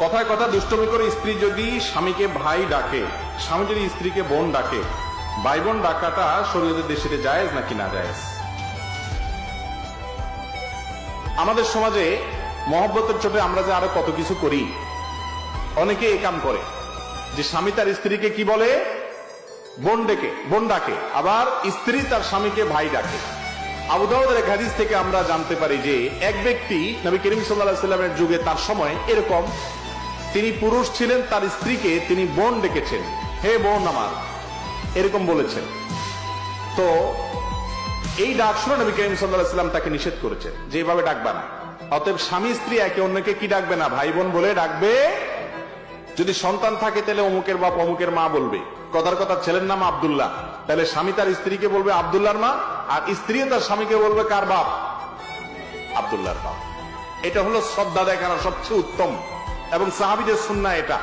কথায় কথা দুষ্টমি করে স্ত্রী যদি স্বামীকে ভাই ডাকে, স্বামী যদি স্ত্রীকে বোন ডাকে, ভাই বোন ডাকাটা শরীয়তের দেশে জায়েজ নাকি না জায়েজ? আমাদের সমাজে মহব্বতের চোটে আমরা যে আরো কত কিছু করি। অনেকে এই কাম করে যে স্বামী তার স্ত্রীকে কি বলে, বোন ডাকে, আবার স্ত্রী তার স্বামীকে ভাই ডাকে। আবু দাউদের এক হাদিস থেকে আমরা জানতে পারি যে এক ব্যক্তি নবী করিম সাল্লাল্লাহু আলাইহি সাল্লামের যুগে তার সময় এরকম, তিনি পুরুষ ছিলেন, তার স্ত্রীকে তিনি বোন ডেকেছেন, হে বোন আমার, এরকম বলেছেন। তো এই ডাক শুনে নবী করিম সাল্লাল্লাহু আলাইহি সাল্লাম তাকে নিষেধ করেছেন যে এইভাবে ডাকবা না। অতএব স্বামী স্ত্রী একে অন্যকে কি ডাকবে না, ভাই বোন বলে ডাকবে। যদি সন্তান থাকে তাহলে অমুকের বাপ অমুকের মা বলবে। কথার কথা ছেলের নাম আব্দুল্লাহ, তাহলে স্বামী তার স্ত্রীকে বলবে আব্দুল্লাহর মা, আর স্ত্রী তার স্বামীকে বলবে কার বাপ, আব্দুল্লাহর বাপ। এটা হলো শ্রদ্ধা দেখানোর সবচেয়ে উত্তম এবং সাহাবীদের সুন্নাহ এটা।